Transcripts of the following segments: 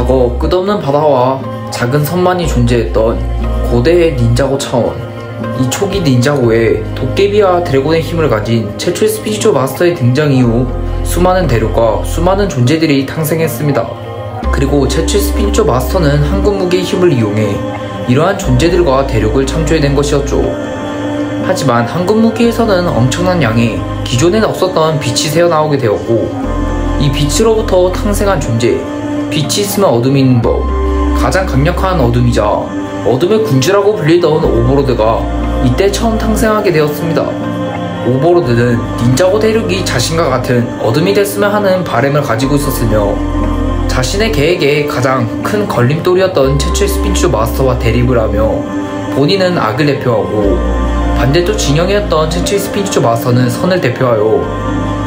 과거 끝없는 바다와 작은 섬만이 존재했던 고대의 닌자고 차원. 이 초기 닌자고에 도깨비와 드래곤의 힘을 가진 최초의 스피리추 마스터의 등장 이후 수많은 대륙과 수많은 존재들이 탄생했습니다. 그리고 최초의 스피리추 마스터는 한국 무기의 힘을 이용해 이러한 존재들과 대륙을 창조해낸 것이었죠. 하지만 한국 무기에서는 엄청난 양의 기존엔 없었던 빛이 새어나오게 되었고, 이 빛으로부터 탄생한 존재, 빛이 있으면 어둠이 있는 법, 가장 강력한 어둠이자 어둠의 군주라고 불리던 오버로드가 이때 처음 탄생하게 되었습니다. 오버로드는 닌자고 대륙이 자신과 같은 어둠이 됐으면 하는 바람을 가지고 있었으며, 자신의 계획에 가장 큰 걸림돌이었던 최초의 스피리추 마스터와 대립을 하며 본인은 악을 대표하고, 반대쪽 진영이었던 최초의 스피리추 마스터는 선을 대표하여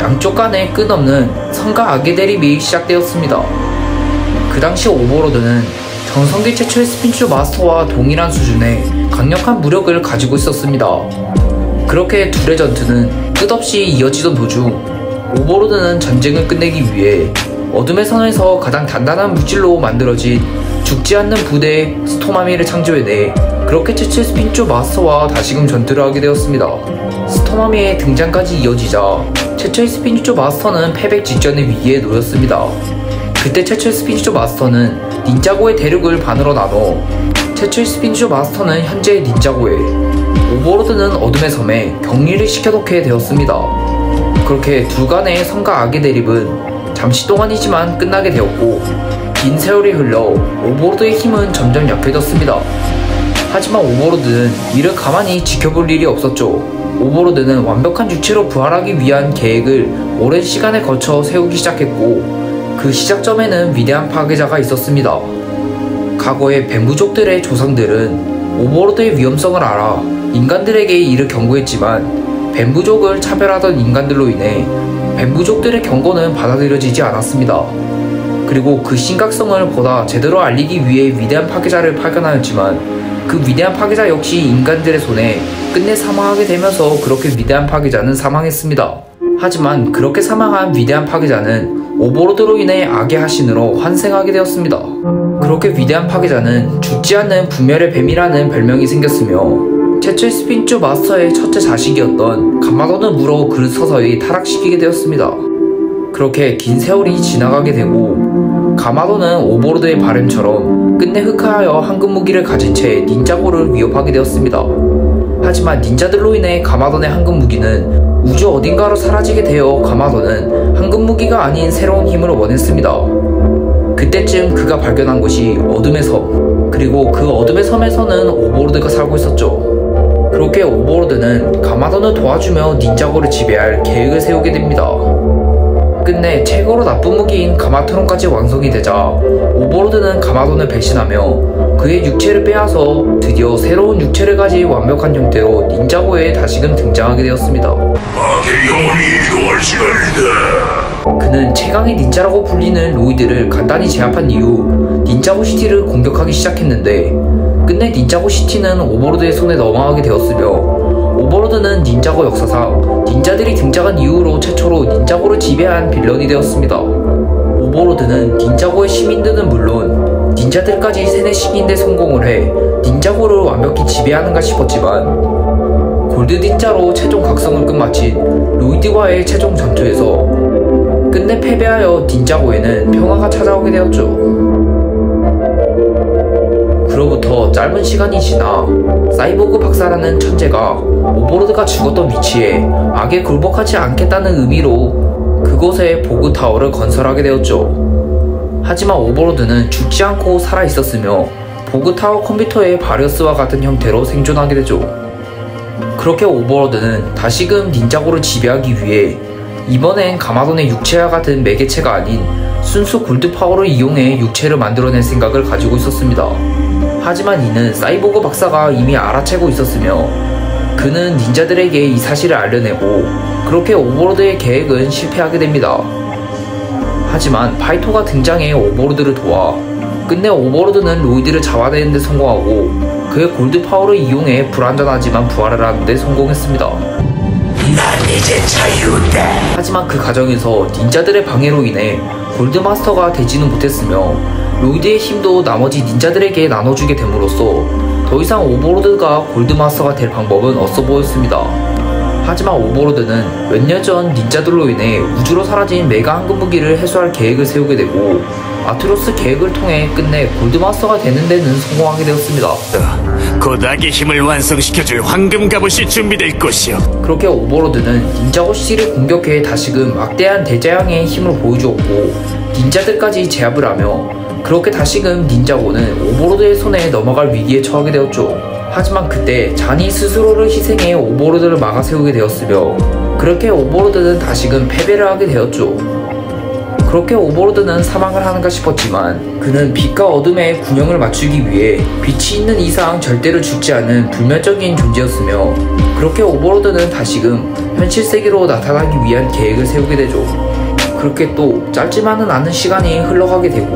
양쪽 간의 끝없는 선과 악의 대립이 시작되었습니다. 그 당시 오버로드는 전성기 최초의 스피리추 마스터와 동일한 수준의 강력한 무력을 가지고 있었습니다. 그렇게 둘의 전투는 끝없이 이어지던 도중, 오버로드는 전쟁을 끝내기 위해 어둠의 선에서 가장 단단한 물질로 만들어진 죽지 않는 부대 스토마미를 창조해내 그렇게 최초의 스피리추 마스터와 다시금 전투를 하게 되었습니다. 스토마미의 등장까지 이어지자 최초의 스피리추 마스터는 패배 직전의 위기에 놓였습니다. 그때 최초의 스피리추 마스터는 닌자고의 대륙을 반으로 나눠 최초의 스피리추 마스터는 현재의 닌자고에, 오버로드는 어둠의 섬에 격리를 시켜놓게 되었습니다. 그렇게 둘 간의 선과 악의 대립은 잠시 동안이지만 끝나게 되었고, 긴 세월이 흘러 오버로드의 힘은 점점 약해졌습니다. 하지만 오버로드는 이를 가만히 지켜볼 일이 없었죠. 오버로드는 완벽한 육체로 부활하기 위한 계획을 오랜 시간에 거쳐 세우기 시작했고, 그 시작점에는 위대한 파괴자가 있었습니다. 과거의 뱀부족들의 조상들은 오버로드의 위험성을 알아 인간들에게 이를 경고했지만, 뱀부족을 차별하던 인간들로 인해 뱀부족들의 경고는 받아들여지지 않았습니다. 그리고 그 심각성을 보다 제대로 알리기 위해 위대한 파괴자를 파견하였지만, 그 위대한 파괴자 역시 인간들의 손에 끝내 사망하게 되면서 그렇게 위대한 파괴자는 사망했습니다. 하지만 그렇게 사망한 위대한 파괴자는 오버로드로 인해 악의 하신으로 환생하게 되었습니다. 그렇게 위대한 파괴자는 죽지 않는 분멸의 뱀이라는 별명이 생겼으며, 최초의 스피리추 마스터의 첫째 자식이었던 가마돈을 물어 그를 서서히 타락시키게 되었습니다. 그렇게 긴 세월이 지나가게 되고, 가마돈은 오버로드의 바램처럼 끝내 흑화하여 황금 무기를 가진 채 닌자고를 위협하게 되었습니다. 하지만 닌자들로 인해 가마돈의 황금 무기는 우주 어딘가로 사라지게 되어 가마돈은 황금 무기가 아닌 새로운 힘을 원했습니다. 그때쯤 그가 발견한 곳이 어둠의 섬, 그리고 그 어둠의 섬에서는 오버로드가 살고 있었죠. 그렇게 오버로드는 가마돈을 도와주며 닌자고를 지배할 계획을 세우게 됩니다. 끝내 최고로 나쁜 무기인 가마트론까지 완성이 되자 오버로드는 가마돈을 배신하며 그의 육체를 빼앗아 드디어 새로운 육체를 가진 완벽한 형태로 닌자고에 다시금 등장하게 되었습니다. 악의 영혼이 이동할 시간이다. 그는 최강의 닌자라고 불리는 로이드를 간단히 제압한 이후 닌자고 시티를 공격하기 시작했는데, 끝내 닌자고 시티는 오버로드의 손에 넘어가게 되었으며, 오버로드는 닌자고 역사상 닌자들이 등장한 이후로 최초로 닌자고를 지배한 빌런이 되었습니다. 오버로드는 닌자고의 시민들은 물론 닌자들까지 세뇌시키는데 성공을 해 닌자고를 완벽히 지배하는가 싶었지만, 골드 닌자로 최종 각성을 끝마친 로이드와의 최종 전투에서 끝내 패배하여 닌자고에는 평화가 찾아오게 되었죠. 그로부터 짧은 시간이 지나 사이보그 박사라는 천재가 오버로드가 죽었던 위치에 악에 굴복하지 않겠다는 의미로 그곳에 보그타워를 건설하게 되었죠. 하지만 오버로드는 죽지 않고 살아있었으며 보그타워 컴퓨터의 바리어스와 같은 형태로 생존하게 되죠. 그렇게 오버로드는 다시금 닌자고를 지배하기 위해 이번엔 가마돈의 육체와 같은 매개체가 아닌 순수 골드 파워를 이용해 육체를 만들어낼 생각을 가지고 있었습니다. 하지만 이는 사이보그 박사가 이미 알아채고 있었으며, 그는 닌자들에게 이 사실을 알려내고 그렇게 오버로드의 계획은 실패하게 됩니다. 하지만 파이토가 등장해 오버로드를 도와 끝내 오버로드는 로이드를 잡아내는 데 성공하고 그의 골드 파워를 이용해 불완전하지만 부활을 하는 데 성공했습니다. 난 이제 자유다. 하지만 그 과정에서 닌자들의 방해로 인해 골드마스터가 되지는 못했으며, 로이드의 힘도 나머지 닌자들에게 나눠주게 됨으로써 더 이상 오버로드가 골드마스터가 될 방법은 없어 보였습니다. 하지만 오버로드는 몇 년 전 닌자들로 인해 우주로 사라진 메가 황금 무기를 회수할 계획을 세우게 되고 아트로스 계획을 통해 끝내 골드마스터가 되는 데는 성공하게 되었습니다. 곧 악의 힘을 완성시켜줄 황금 갑옷이 준비될 것이오. 그렇게 오버로드는 닌자고 시티를 공격해 다시금 막대한 대재앙의 힘을 보여주었고 닌자들까지 제압을 하며 그렇게 다시금 닌자고는 오버로드의 손에 넘어갈 위기에 처하게 되었죠. 하지만 그때 잔이 스스로를 희생해 오버로드를 막아 세우게 되었으며 그렇게 오버로드는 다시금 패배를 하게 되었죠. 그렇게 오버로드는 사망을 하는가 싶었지만 그는 빛과 어둠의 균형을 맞추기 위해 빛이 있는 이상 절대로 죽지 않은 불멸적인 존재였으며 그렇게 오버로드는 다시금 현실 세계로 나타나기 위한 계획을 세우게 되죠. 그렇게 또 짧지만은 않은 시간이 흘러가게 되고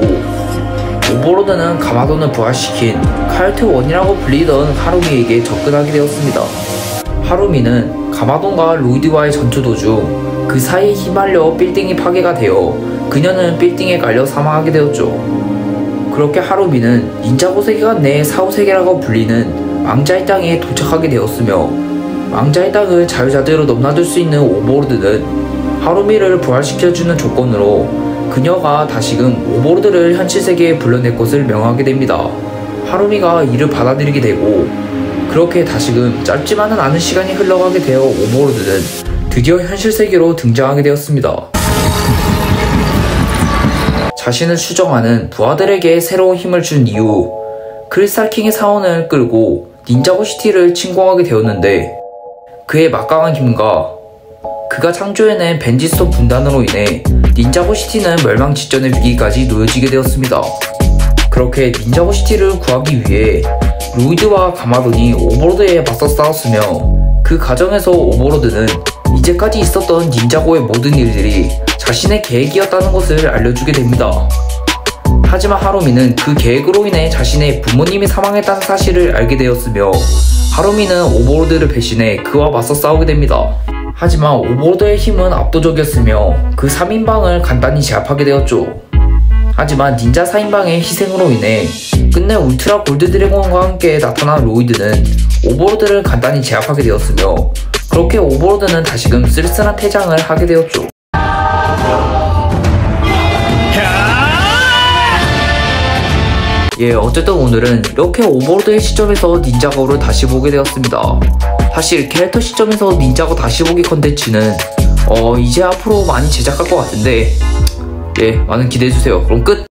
오버로드는 가마돈을 부활시킨 카요트 1이라고 불리던 하루미에게 접근하게 되었습니다. 하루미는 가마돈과 로이드와의 전투 도중 그 사이에 휘말려 빌딩이 파괴가 되어 그녀는 빌딩에 깔려 사망하게 되었죠. 그렇게 하루미는 닌자고 세계관 내 사후세계라고 불리는 왕자의 땅에 도착하게 되었으며 왕자의 땅을 자유자재로 넘나들 수 있는 오버로드는 하루미를 부활시켜주는 조건으로 그녀가 다시금 오버로드를 현실세계에 불러낼 것을 명하게 됩니다. 하루미가 이를 받아들이게 되고 그렇게 다시금 짧지만은 않은 시간이 흘러가게 되어 오버로드는 드디어 현실세계로 등장하게 되었습니다. 자신을 추정하는 부하들에게 새로운 힘을 준 이후 크리스탈킹의 사원을 끌고 닌자고 시티를 침공하게 되었는데 그의 막강한 힘과 그가 창조해낸 벤지스톤 분단으로 인해 닌자고 시티는 멸망 직전의 위기까지 놓여지게 되었습니다. 그렇게 닌자고 시티를 구하기 위해 로이드와 가마돈이 오버로드에 맞서 싸웠으며 그 과정에서 오버로드는 이제까지 있었던 닌자고의 모든 일들이 자신의 계획이었다는 것을 알려주게 됩니다. 하지만 하루미는 그 계획으로 인해 자신의 부모님이 사망했다는 사실을 알게 되었으며 하루미는 오버로드를 배신해 그와 맞서 싸우게 됩니다. 하지만 오버로드의 힘은 압도적이었으며 그 3인방을 간단히 제압하게 되었죠. 하지만 닌자 4인방의 희생으로 인해 끝내 울트라 골드 드래곤과 함께 나타난 로이드는 오버로드를 간단히 제압하게 되었으며 그렇게 오버로드는 다시금 쓸쓸한 퇴장을 하게 되었죠. 예, 어쨌든 오늘은 이렇게 오버로드의 시점에서 닌자고를 다시 보게 되었습니다. 사실 캐릭터 시점에서 닌자고 다시 보기 컨텐츠는 이제 앞으로 많이 제작할 것 같은데 예, 많은 기대해주세요. 그럼 끝!